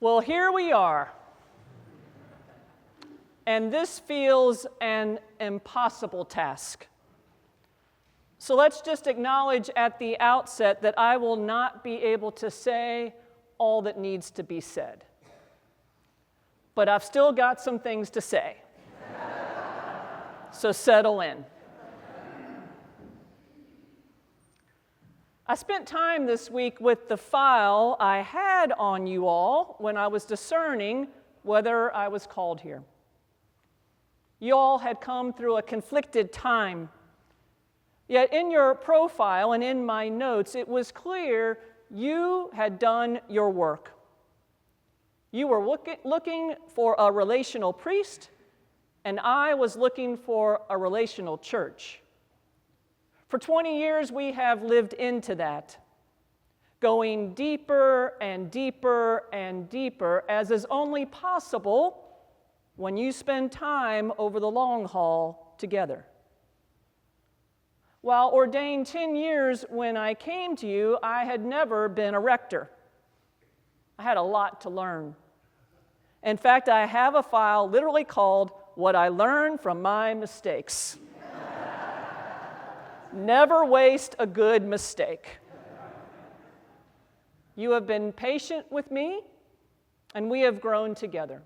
Well, here we are. And this feels an impossible task. So let's just acknowledge at the outset that I will not be able to say all that needs to be said. But I've still got some things to say. So settle in. I spent time this week with the file I had on you all when I was discerning whether I was called here. You all had come through a conflicted time. Yet in your profile and in my notes, it was clear you had done your work. You were looking for a relational priest, and I was looking for a relational church. For 20 years, we have lived into that, going deeper and deeper and deeper, as is only possible when you spend time over the long haul together. While ordained 10 years when I came to you, I had never been a rector. I had a lot to learn. In fact, I have a file literally called What I Learned from My Mistakes. Never waste a good mistake. You have been patient with me, and we have grown together.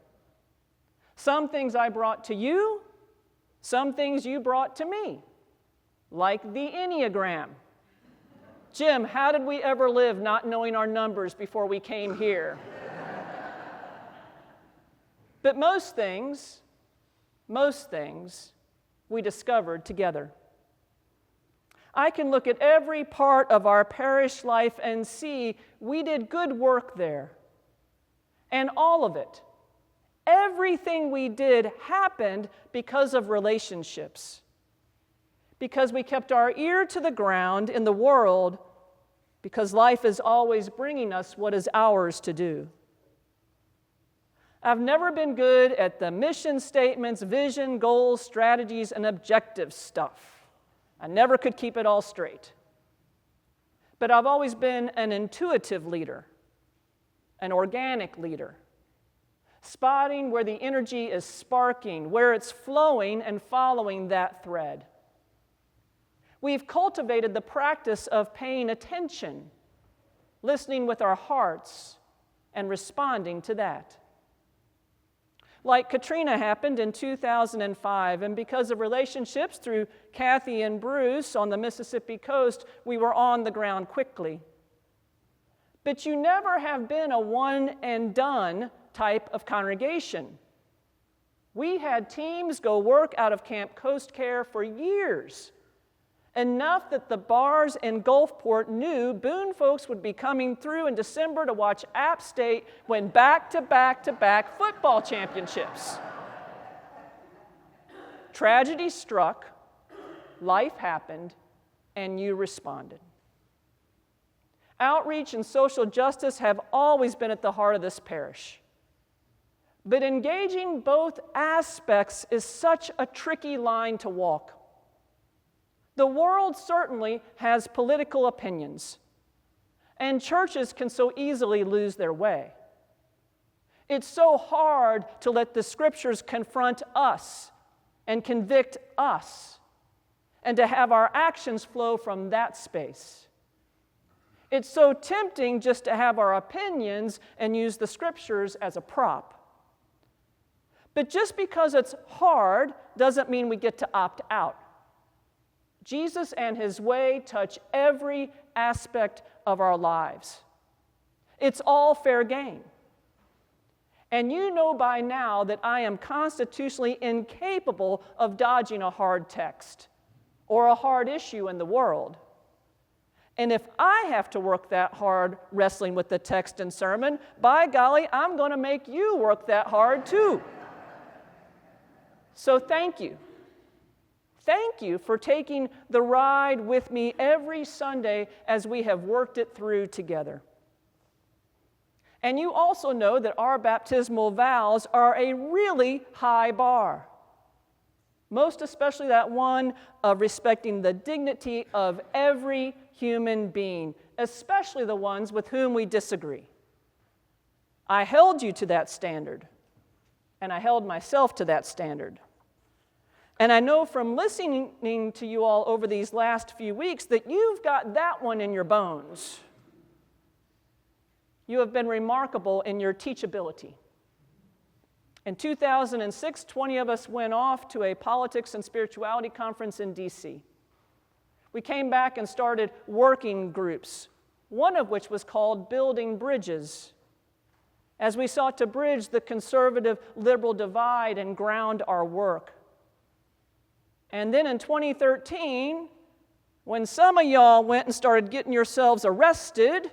Some things I brought to you, some things you brought to me, like the Enneagram. Jim, how did we ever live not knowing our numbers before we came here? But most things, we discovered together. I can look at every part of our parish life and see we did good work there. And all of it, everything we did happened because of relationships. Because we kept our ear to the ground in the world, because life is always bringing us what is ours to do. I've never been good at the mission statements, vision, goals, strategies, and objective stuff. I never could keep it all straight. But I've always been an intuitive leader, an organic leader, spotting where the energy is sparking, where it's flowing, and following that thread. We've cultivated the practice of paying attention, listening with our hearts, and responding to that. Like Katrina happened in 2005, and because of relationships through Kathy and Bruce on the Mississippi coast, we were on the ground quickly. But you never have been a one-and-done type of congregation. We had teams go work out of Camp Coast Care for years, enough that the bars in Gulfport knew Boone folks would be coming through in December to watch App State win back-to-back-to-back football championships. Tragedy struck, life happened, and you responded. Outreach and social justice have always been at the heart of this parish. But engaging both aspects is such a tricky line to walk. The world certainly has political opinions, and churches can so easily lose their way. It's so hard to let the scriptures confront us and convict us, and to have our actions flow from that space. It's so tempting just to have our opinions and use the scriptures as a prop. But just because it's hard doesn't mean we get to opt out. Jesus and his way touch every aspect of our lives. It's all fair game. And you know by now that I am constitutionally incapable of dodging a hard text or a hard issue in the world. And if I have to work that hard wrestling with the text and sermon, by golly, I'm going to make you work that hard too. So thank you. Thank you for taking the ride with me every Sunday as we have worked it through together. And you also know that our baptismal vows are a really high bar. Most especially that one of respecting the dignity of every human being, especially the ones with whom we disagree. I held you to that standard, and I held myself to that standard. And I know from listening to you all over these last few weeks that you've got that one in your bones. You have been remarkable in your teachability. In 2006, 20 of us went off to a politics and spirituality conference in D.C. We came back and started working groups, one of which was called Building Bridges, as we sought to bridge the conservative-liberal divide and ground our work. And then in 2013, when some of y'all went and started getting yourselves arrested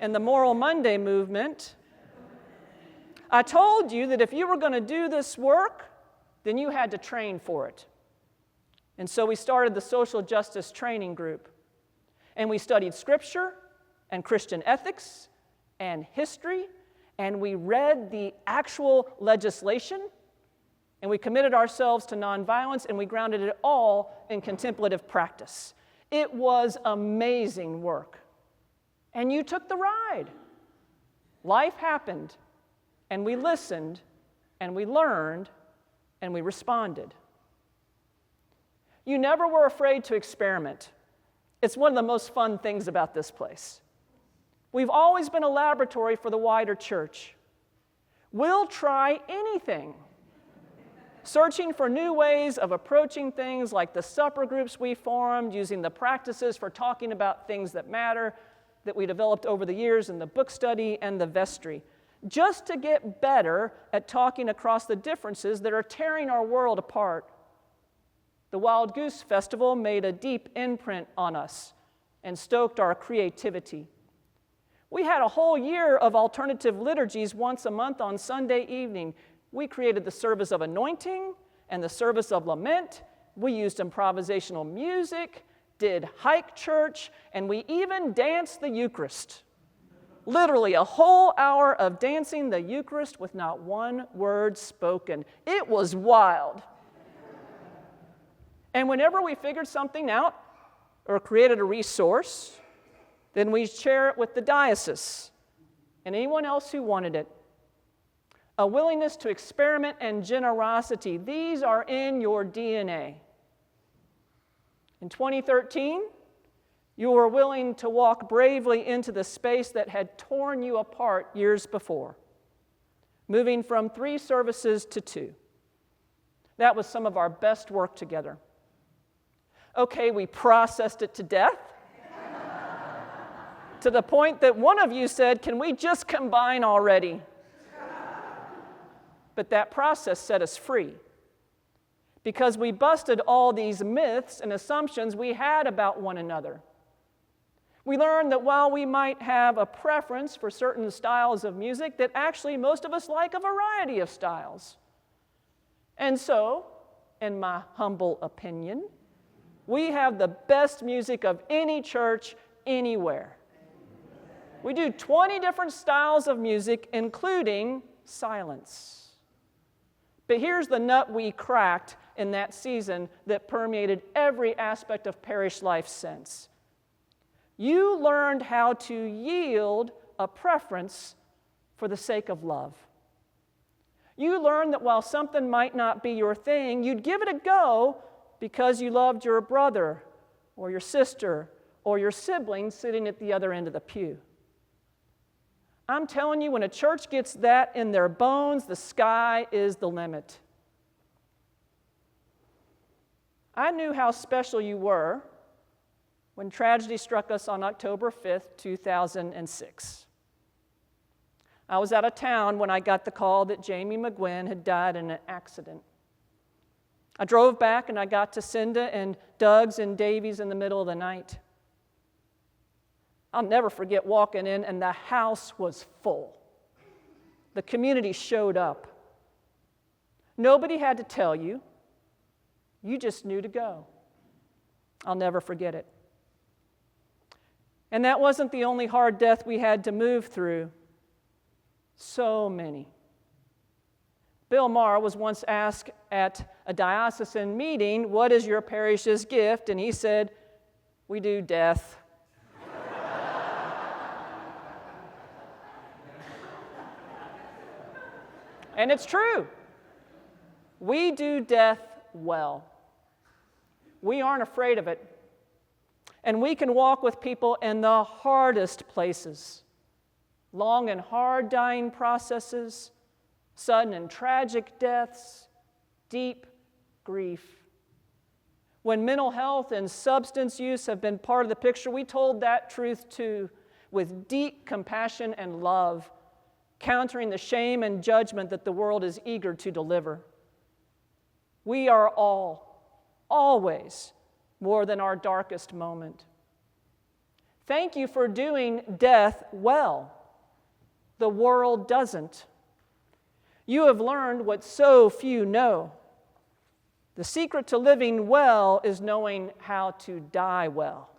in the Moral Monday movement, I told you that if you were going to do this work, then you had to train for it. And so we started the Social Justice Training Group. And we studied Scripture and Christian ethics and history, and we read the actual legislation, and we committed ourselves to nonviolence, and we grounded it all in contemplative practice. It was amazing work. And you took the ride. Life happened, and we listened, and we learned, and we responded. You never were afraid to experiment. It's one of the most fun things about this place. We've always been a laboratory for the wider church. We'll try anything. Searching for new ways of approaching things like the supper groups we formed, using the practices for talking about things that matter that we developed over the years in the book study and the vestry, just to get better at talking across the differences that are tearing our world apart. The Wild Goose Festival made a deep imprint on us and stoked our creativity. We had a whole year of alternative liturgies once a month on Sunday evening. We created the service of anointing and the service of lament. We used improvisational music, did hike church, and we even danced the Eucharist. Literally a whole hour of dancing the Eucharist with not one word spoken. It was wild. And whenever we figured something out or created a resource, then we share it with the diocese and anyone else who wanted it. A willingness to experiment and generosity, these are in your DNA. In 2013, you were willing to walk bravely into the space that had torn you apart years before, moving from 3 services to 2. That was some of our best work together. Okay, we processed it to death, to the point that one of you said, "Can we just combine already?" But that process set us free because we busted all these myths and assumptions we had about one another. We learned that while we might have a preference for certain styles of music, that actually most of us like a variety of styles. And so, in my humble opinion, we have the best music of any church anywhere. We do 20 different styles of music, including silence. But here's the nut we cracked in that season that permeated every aspect of parish life since. You learned how to yield a preference for the sake of love. You learned that while something might not be your thing, you'd give it a go because you loved your brother or your sister or your sibling sitting at the other end of the pew. I'm telling you, when a church gets that in their bones, the sky is the limit. I knew how special you were when tragedy struck us on October 5th, 2006. I was out of town when I got the call that Jamie McGuinn had died in an accident. I drove back and I got to Cyndi and Doug's and Davy's in the middle of the night. I'll never forget walking in and the house was full. The community showed up. Nobody had to tell you. You just knew to go. I'll never forget it. And that wasn't the only hard death we had to move through. So many. Bill Maher was once asked at a diocesan meeting, "What is your parish's gift?" And he said, "We do death." And it's true. We do death well. We aren't afraid of it. And we can walk with people in the hardest places. Long and hard dying processes, sudden and tragic deaths, deep grief. When mental health and substance use have been part of the picture, we told that truth too, with deep compassion and love, countering the shame and judgment that the world is eager to deliver. We are all, always, more than our darkest moment. Thank you for doing death well. The world doesn't. You have learned what so few know. The secret to living well is knowing how to die well.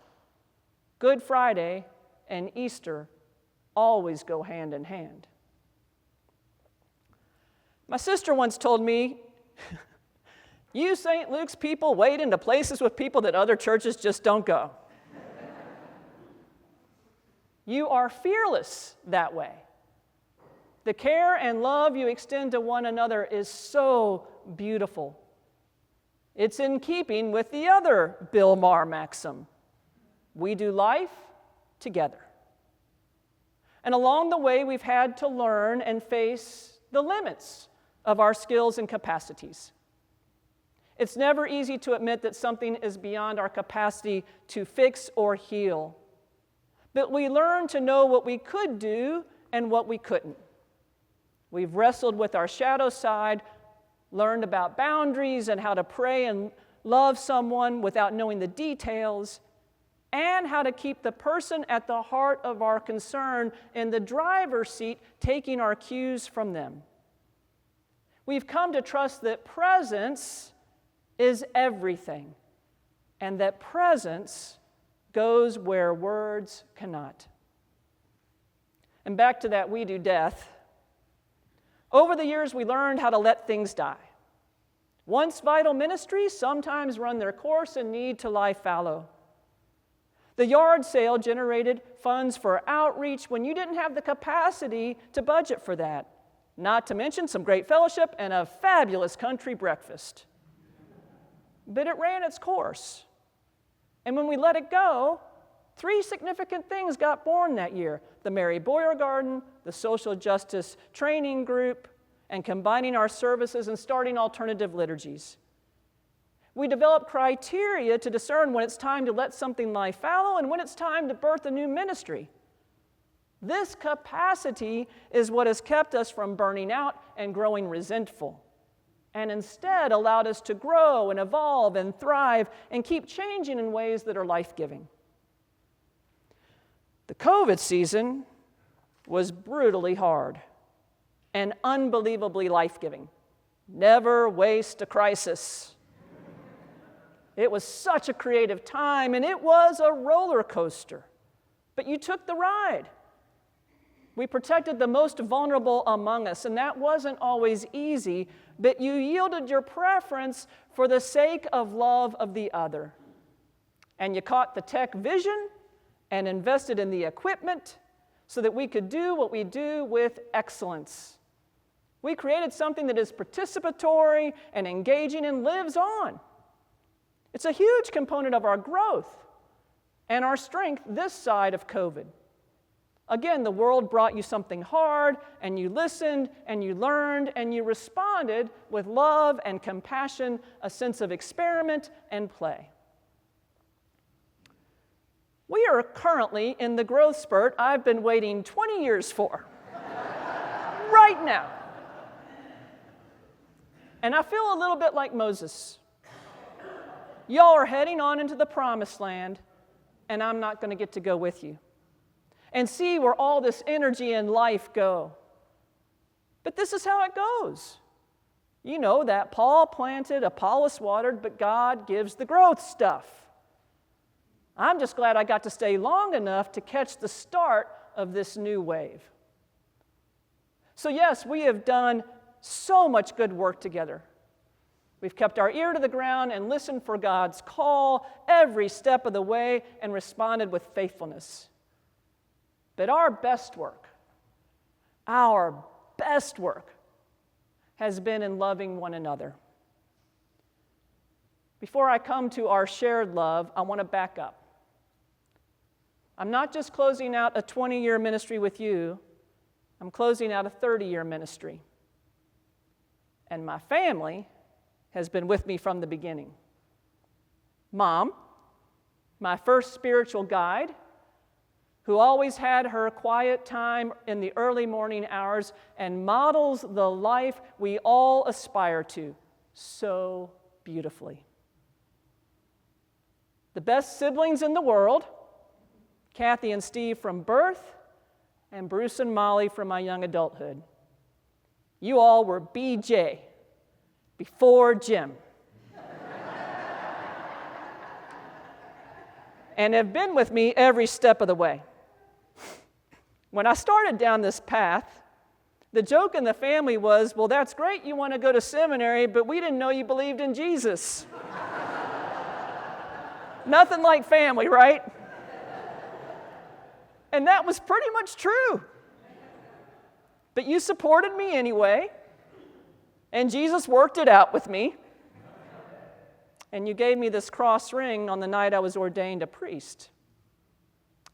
Good Friday and Easter always go hand in hand. My sister once told me, you St. Luke's people wade into places with people that other churches just don't go. You are fearless that way. The care and love you extend to one another is so beautiful. It's in keeping with the other Bill Maher maxim, we do life together. And along the way, we've had to learn and face the limits of our skills and capacities. It's never easy to admit that something is beyond our capacity to fix or heal. But we learn to know what we could do and what we couldn't. We've wrestled with our shadow side, learned about boundaries and how to pray and love someone without knowing the details, and how to keep the person at the heart of our concern in the driver's seat, taking our cues from them. We've come to trust that presence is everything, and that presence goes where words cannot. And back to that we do death. Over the years, we learned how to let things die. Once vital ministries sometimes run their course and need to lie fallow. The yard sale generated funds for outreach when you didn't have the capacity to budget for that, not to mention some great fellowship and a fabulous country breakfast. But it ran its course. And when we let it go, 3 significant things got born that year: the Mary Boyer Garden, the Social Justice Training Group, and combining our services and starting alternative liturgies. We developed criteria to discern when it's time to let something lie fallow and when it's time to birth a new ministry. This capacity is what has kept us from burning out and growing resentful, and instead allowed us to grow and evolve and thrive and keep changing in ways that are life-giving. The COVID season was brutally hard and unbelievably life-giving. Never waste a crisis. It was such a creative time, and it was a roller coaster. But you took the ride. We protected the most vulnerable among us, and that wasn't always easy, but you yielded your preference for the sake of love of the other. And you caught the tech vision and invested in the equipment so that we could do what we do with excellence. We created something that is participatory and engaging and lives on. It's a huge component of our growth and our strength this side of COVID. Again, the world brought you something hard, and you listened, and you learned, and you responded with love and compassion, a sense of experiment and play. We are currently in the growth spurt I've been waiting 20 years for. Right now. And I feel a little bit like Moses. Y'all are heading on into the promised land, and I'm not going to get to go with you and see where all this energy and life go. But this is how it goes. You know that Paul planted, Apollos watered, but God gives the growth stuff. I'm just glad I got to stay long enough to catch the start of this new wave. So yes, we have done so much good work together. We've kept our ear to the ground and listened for God's call every step of the way and responded with faithfulness. But our best work has been in loving one another. Before I come to our shared love, I want to back up. I'm not just closing out a 20-year ministry with you, I'm closing out a 30-year ministry. And my family has been with me from the beginning. Mom, my first spiritual guide, who always had her quiet time in the early morning hours and models the life we all aspire to so beautifully. The best siblings in the world, Kathy and Steve from birth, and Bruce and Molly from my young adulthood. You all were BJ, before Jim. And have been with me every step of the way. When I started down this path, the joke in the family was, well, that's great, you want to go to seminary, but we didn't know you believed in Jesus. Nothing like family, right? And that was pretty much true. But you supported me anyway, and Jesus worked it out with me. And you gave me this cross ring on the night I was ordained a priest.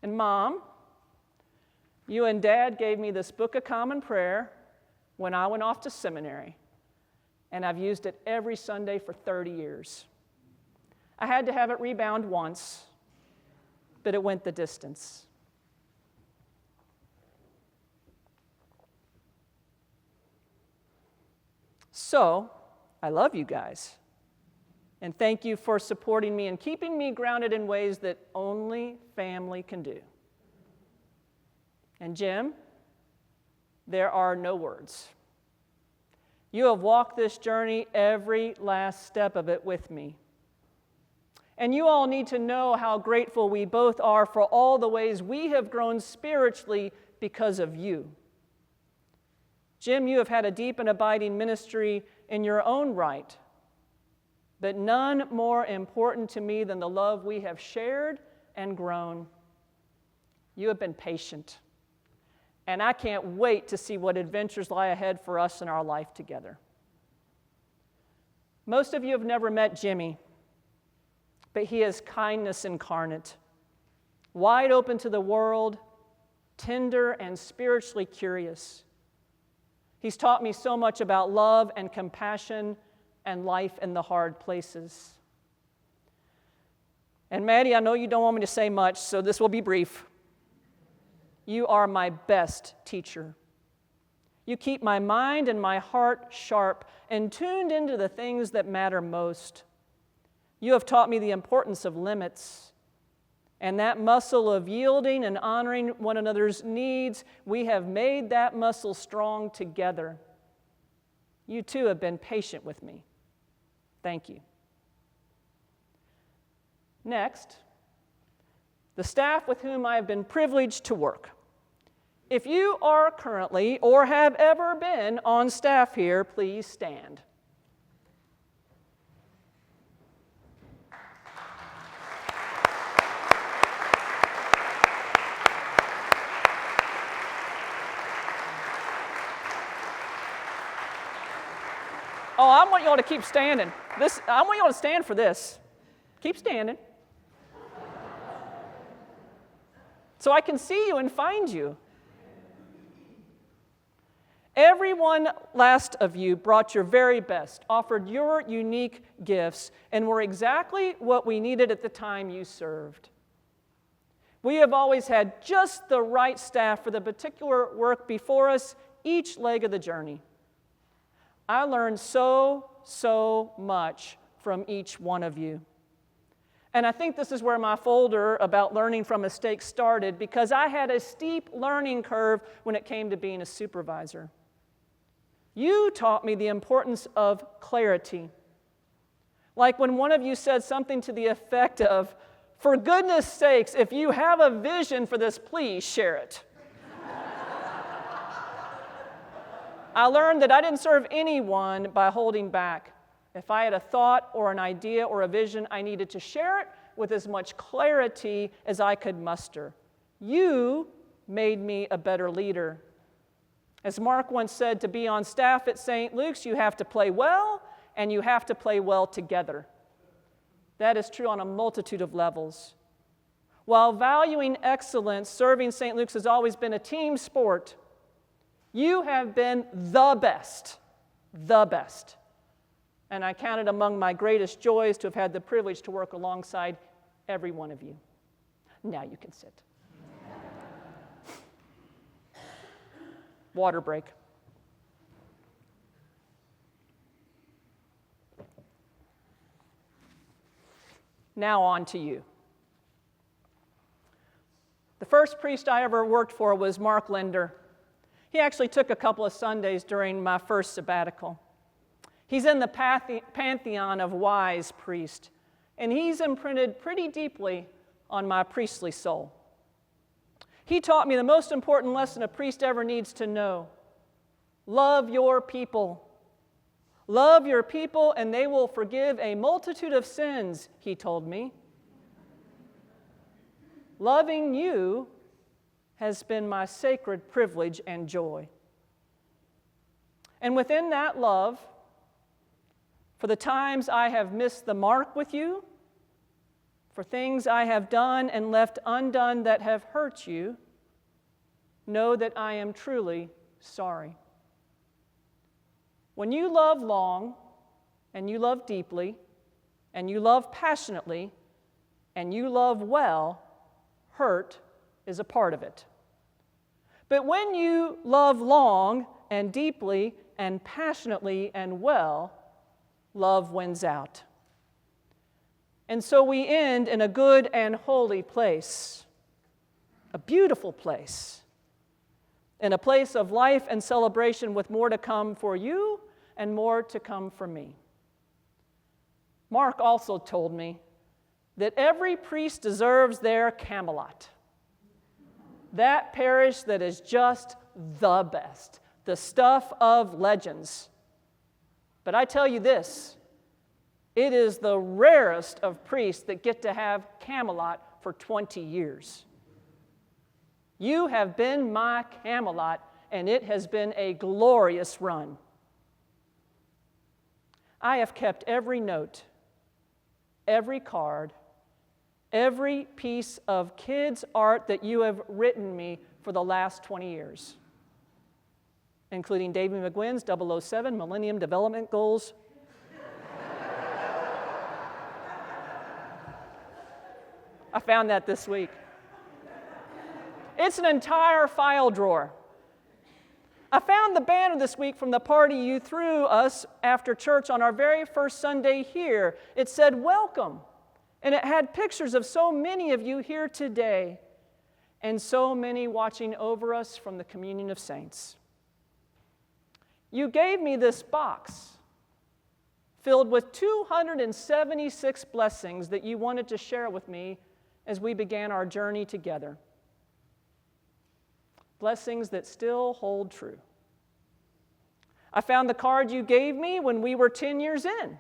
And Mom, you and Dad gave me this Book of Common Prayer when I went off to seminary, and I've used it every Sunday for 30 years. I had to have it rebound once, but it went the distance. So, I love you guys, and thank you for supporting me and keeping me grounded in ways that only family can do. And Jim, there are no words. You have walked this journey every last step of it with me. And you all need to know how grateful we both are for all the ways we have grown spiritually because of you. Jim, you have had a deep and abiding ministry in your own right, but none more important to me than the love we have shared and grown. You have been patient, and I can't wait to see what adventures lie ahead for us in our life together. Most of you have never met Jimmy, but he is kindness incarnate, wide open to the world, tender and spiritually curious. He's taught me so much about love and compassion and life in the hard places. And Maddie, I know you don't want me to say much, so this will be brief. You are my best teacher. You keep my mind and my heart sharp and tuned into the things that matter most. You have taught me the importance of limits. And that muscle of yielding and honoring one another's needs, we have made that muscle strong together. You too have been patient with me. Thank you. Next, the staff with whom I have been privileged to work. If you are currently or have ever been on staff here, please stand. Oh, I want y'all to keep standing. I want y'all to stand for this. Keep standing. So I can see you and find you. Every one last of you brought your very best, offered your unique gifts, and were exactly what we needed at the time you served. We have always had just the right staff for the particular work before us each leg of the journey. I learned so much from each one of you. And I think this is where my folder about learning from mistakes started, because I had a steep learning curve when it came to being a supervisor. You taught me the importance of clarity. Like when one of you said something to the effect of, "For goodness sakes, if you have a vision for this, please share it." I learned that I didn't serve anyone by holding back. If I had a thought or an idea or a vision, I needed to share it with as much clarity as I could muster. You made me a better leader. As Mark once said, to be on staff at St. Luke's, you have to play well, and you have to play well together. That is true on a multitude of levels. While valuing excellence, serving St. Luke's has always been a team sport. You have been the best. And I count it among my greatest joys to have had the privilege to work alongside every one of you. Now you can sit. Water break. Now on to you. The first priest I ever worked for was Mark Linder. He actually took a couple of Sundays during my first sabbatical. He's in the pantheon of wise priests, and he's imprinted pretty deeply on my priestly soul. He taught me the most important lesson a priest ever needs to know. Love your people. Love your people, and they will forgive a multitude of sins, he told me. Loving you has been my sacred privilege and joy. And within that love, for the times I have missed the mark with you, for things I have done and left undone that have hurt you, know that I am truly sorry. When you love long, and you love deeply, and you love passionately, and you love well, hurt is a part of it. But when you love long and deeply and passionately and well, love wins out. And so we end in a good and holy place, a beautiful place, in a place of life and celebration with more to come for you and more to come for me. Mark also told me that every priest deserves their Camelot, that parish that is just the best, the stuff of legends. But I tell you this, it is the rarest of priests that get to have Camelot for 20 years. You have been my Camelot, and it has been a glorious run. I have kept every note, every card, every piece of kids' art that you have written me for the last 20 years, including Davy McGuinn's 007 Millennium Development Goals. I found that this week. It's an entire file drawer. I found the banner this week from the party you threw us after church on our very first Sunday here. It said, "Welcome," and it had pictures of so many of you here today and so many watching over us from the communion of saints. You gave me this box filled with 276 blessings that you wanted to share with me as we began our journey together. Blessings that still hold true. I found the card you gave me when we were 10 years in.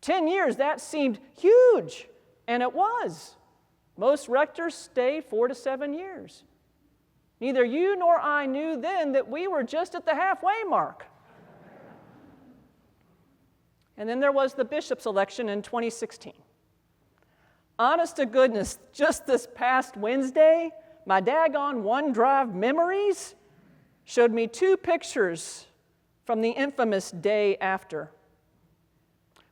10 years, that seemed huge, and it was. Most rectors stay 4 to 7 years. Neither you nor I knew then that we were just at the halfway mark. And then there was the bishop's election in 2016. Honest to goodness, just this past Wednesday, my daggone OneDrive memories showed me 2 pictures from the infamous day after.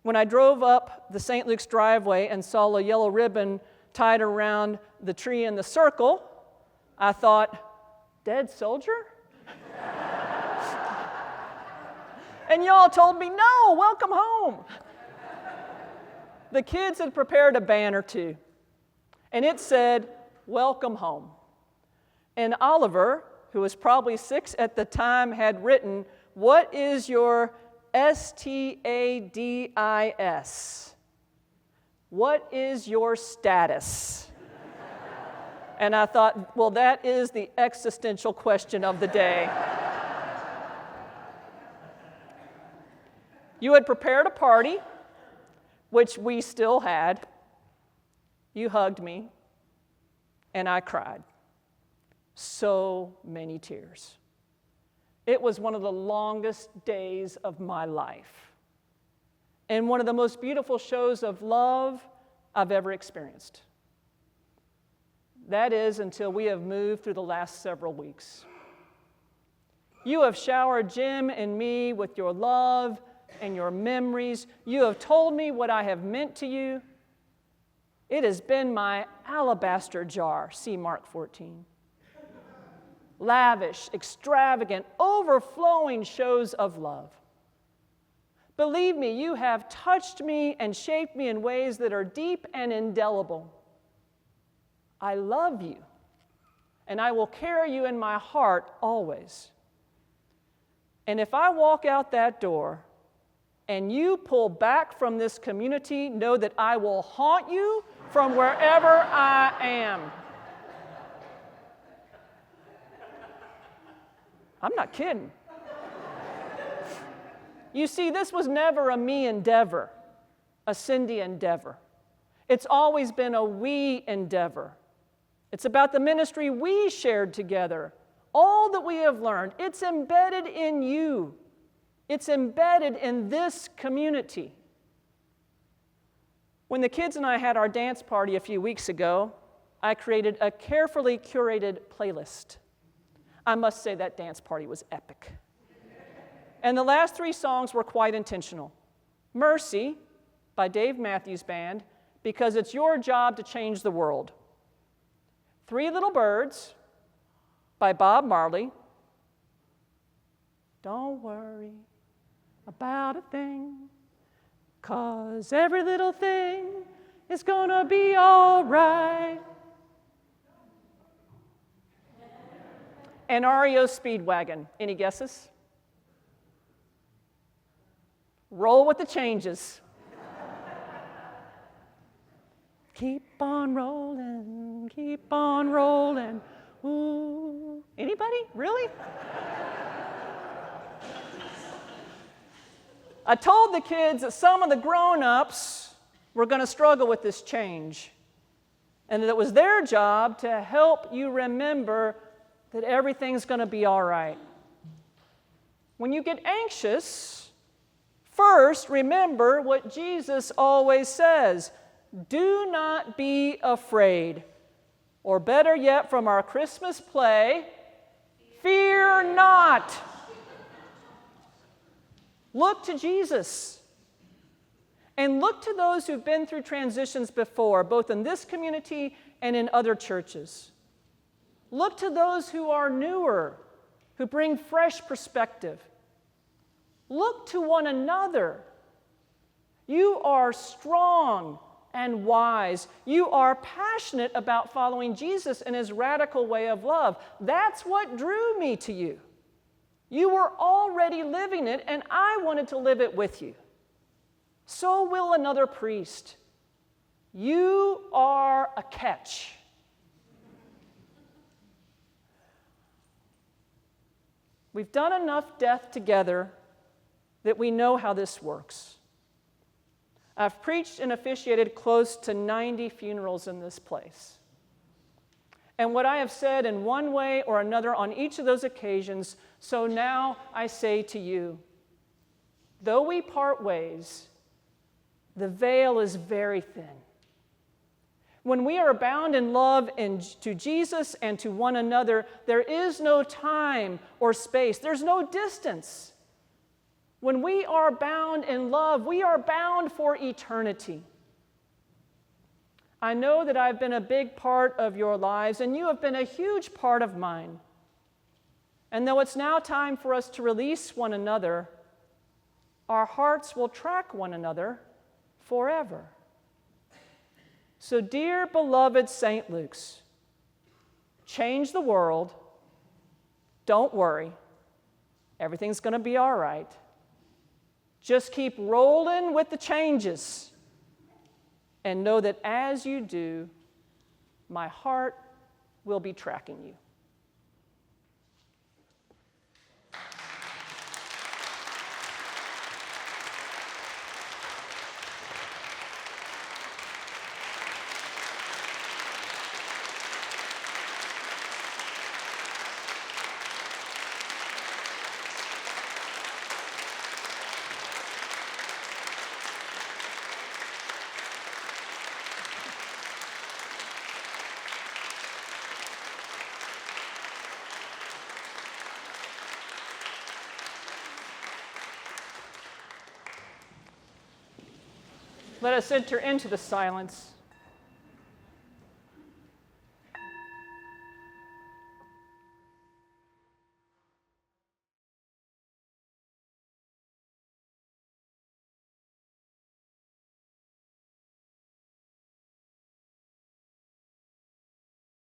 When I drove up the St. Luke's driveway and saw a yellow ribbon tied around the tree in the circle, I thought, dead soldier? And y'all told me, no, welcome home. The kids had prepared a banner too, and it said, welcome home. And Oliver, who was probably 6 at the time, had written, what is your STADIS? What is your status? And I thought, well, that is the existential question of the day. You had prepared a party, which we still had. You hugged me, and I cried. So many tears. It was one of the longest days of my life, and one of the most beautiful shows of love I've ever experienced. That is, until we have moved through the last several weeks. You have showered Jim and me with your love and your memories. You have told me what I have meant to you. It has been my alabaster jar, see Mark 14. Lavish, extravagant, overflowing shows of love. Believe me, you have touched me and shaped me in ways that are deep and indelible. I love you, and I will carry you in my heart always. And if I walk out that door and you pull back from this community, know that I will haunt you from wherever I am. I'm not kidding. You see, this was never a me endeavor, a Cyndi endeavor. It's always been a we endeavor. It's about the ministry we shared together, all that we have learned. It's embedded in you. It's embedded in this community. When the kids and I had our dance party a few weeks ago, I created a carefully curated playlist. I must say that dance party was epic. And the last 3 songs were quite intentional. Mercy by Dave Matthews Band, because it's your job to change the world. 3 Little Birds by Bob Marley. Don't worry about a thing, 'cause every little thing is gonna be all right. And REO Speedwagon. Any guesses? Roll with the changes. Keep on rolling, keep on rolling. Ooh. Anybody? Really? I told the kids that some of the grown-ups were going to struggle with this change, and that it was their job to help you remember that everything's going to be all right. When you get anxious, first remember what Jesus always says: do not be afraid. Or better yet, from our Christmas play, fear not. Look to Jesus. And look to those who've been through transitions before, both in this community and in other churches. Look to those who are newer, who bring fresh perspective. Look to one another. You are strong and wise. You are passionate about following Jesus and his radical way of love. That's what drew me to you. You were already living it, and I wanted to live it with you. So will another priest. You are a catch. We've done enough death together that we know how this works. I've preached and officiated close to 90 funerals in this place. And what I have said in one way or another on each of those occasions, so now I say to you, though we part ways, the veil is very thin. When we are bound in love to Jesus and to one another, there is no time or space. There's no distance. When we are bound in love, we are bound for eternity. I know that I've been a big part of your lives, and you have been a huge part of mine. And though it's now time for us to release one another, our hearts will track one another forever. So, dear beloved St. Luke's, change the world. Don't worry. Everything's going to be all right. Just keep rolling with the changes. And know that as you do, my heart will be tracking you. Let us enter into the silence